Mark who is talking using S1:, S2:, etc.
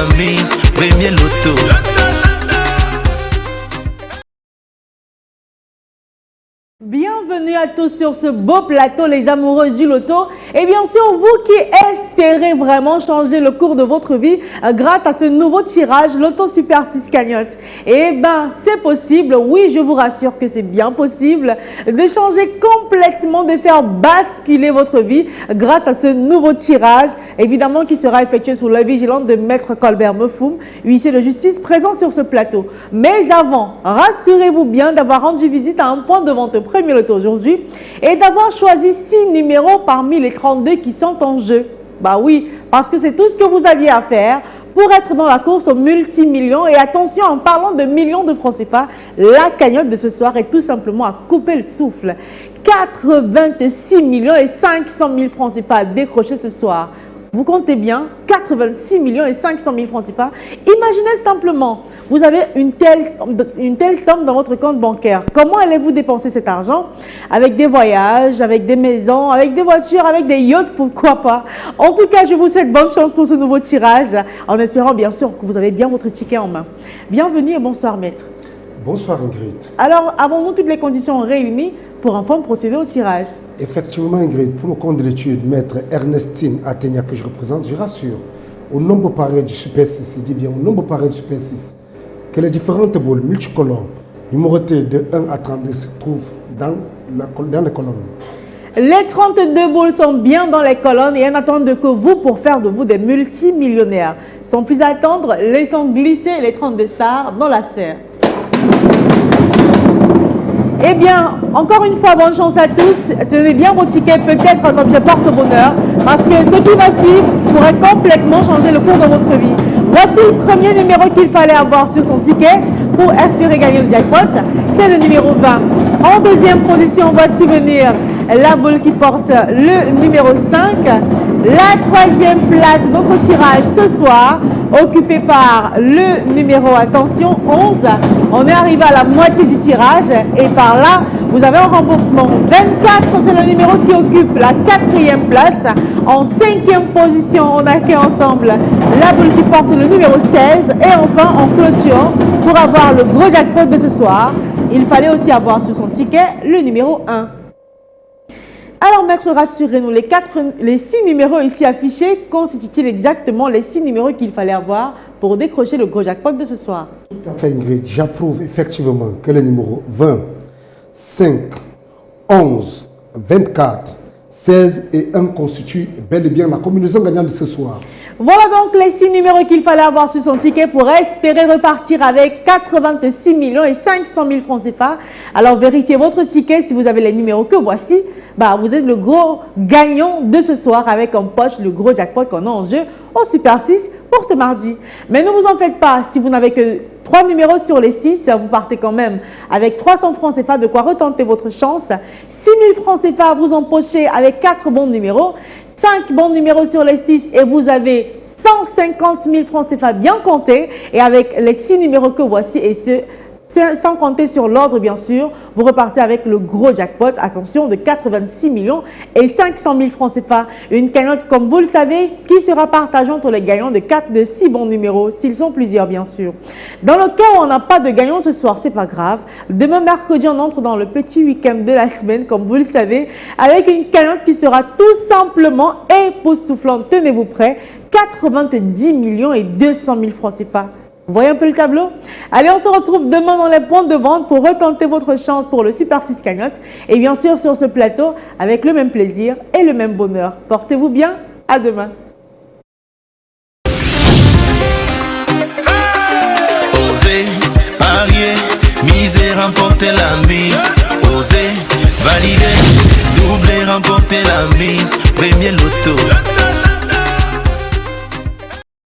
S1: la mise, premier loto.
S2: Bienvenue à tous sur ce beau plateau, les amoureux du loto. Et bien sûr, vous qui espérez vraiment changer le cours de votre vie grâce à ce nouveau tirage, Loto Super 6 Cagnotte. Eh bien, c'est possible, oui, je vous rassure que c'est bien possible de changer complètement, de faire basculer votre vie grâce à ce nouveau tirage, évidemment qui sera effectué sous la vigilance de Maître Colbert Mefoum, huissier de justice présent sur ce plateau. Mais avant, rassurez-vous bien d'avoir rendu visite à un point de vente premier loto aujourd'hui et d'avoir choisi 6 numéros parmi les 32 qui sont en jeu. Bah oui, parce que c'est tout ce que vous aviez à faire pour être dans la course aux multimillions. Et attention, en parlant de millions de francs CFA, la cagnotte de ce soir est tout simplement à couper le souffle. 86 millions et 500 000 francs CFA à décrocher ce soir. Vous comptez bien, 86 millions et 500 000 francs CFA. Imaginez simplement, vous avez une telle somme dans votre compte bancaire. Comment allez-vous dépenser cet argent? Avec des voyages, avec des maisons, avec des voitures, avec des yachts, pourquoi pas? En tout cas, je vous souhaite bonne chance pour ce nouveau tirage, en espérant bien sûr que vous avez bien votre ticket en main. Bienvenue et bonsoir maître.
S3: Bonsoir Ingrid.
S2: Alors, avons-nous toutes les conditions réunies pour enfin procéder au tirage?
S3: Effectivement Ingrid, pour le compte de l'étude, maître Ernestine Athénia que je représente, je rassure, au nombre pareil du Super 6, il dit bien au nombre pareil du Super 6, que les différentes boules multicolores numérotées de 1 à 32 se trouvent dans les colonnes. Les
S2: 32 boules sont bien dans les colonnes et elles n'attendent que vous pour faire de vous des multimillionnaires. Sans plus attendre, laissons glisser les 32 stars dans la sphère. Eh bien, encore une fois, bonne chance à tous. Tenez bien vos tickets, peut-être un objet porte-bonheur, parce que ce qui va suivre pourrait complètement changer le cours de votre vie. Voici le premier numéro qu'il fallait avoir sur son ticket pour espérer gagner le jackpot. C'est le numéro 20. En deuxième position, voici venir la boule qui porte le numéro 5. La troisième place de notre tirage ce soir, occupée par le numéro, attention, 11. On est arrivé à la moitié du tirage et par là, vous avez un remboursement. 24, c'est le numéro qui occupe la quatrième place. En cinquième position, on accueille ensemble la boule qui porte le numéro 16. Et enfin, en clôture, pour avoir le gros jackpot de ce soir, il fallait aussi avoir sur son ticket le numéro 1. Alors maître, rassurez-nous, les 6 numéros ici affichés constituent-ils exactement les 6 numéros qu'il fallait avoir pour décrocher le gros jackpot de ce soir?
S3: Tout à fait Ingrid, j'approuve effectivement que les numéros 20, 5, 11, 24, 16 et 1 constituent bel et bien la combinaison gagnante de ce soir.
S2: Voilà donc les 6 numéros qu'il fallait avoir sur son ticket pour espérer repartir avec 86 millions et 500 000 francs CFA. Alors vérifiez votre ticket si vous avez les numéros que voici. Bah, vous êtes le gros gagnant de ce soir avec en poche le gros jackpot qu'on a en jeu au Super 6 pour ce mardi. Mais ne vous en faites pas, si vous n'avez que 3 numéros sur les 6, vous partez quand même avec 300 francs CFA, de quoi retenter votre chance. 6 000 francs CFA à vous empocher avec 4 bons numéros, 5 bons numéros sur les 6 et vous avez 150 000 francs CFA bien comptés. Et avec les 6 numéros que voici et sans compter sur l'ordre bien sûr, vous repartez avec le gros jackpot, attention, de 86 millions et 500 000 francs CFA. Une cagnotte, comme vous le savez, qui sera partagée entre les gagnants de 6 bons numéros, s'ils sont plusieurs bien sûr. Dans le cas où on n'a pas de gagnant ce soir, c'est pas grave. Demain mercredi, on entre dans le petit week-end de la semaine, comme vous le savez, avec une cagnotte qui sera tout simplement époustouflante. Tenez-vous prêts, 90 millions et 200 000 francs CFA. Vous voyez un peu le tableau? Allez, on se retrouve demain dans les points de vente pour retenter votre chance pour le Super 6 Cagnotte. Et bien sûr, sur ce plateau, avec le même plaisir et le même bonheur. Portez-vous bien, à demain.
S1: Osez, parier, miser, remporter la mise. Osez, valider, doubler, remporter la mise. Premier loto.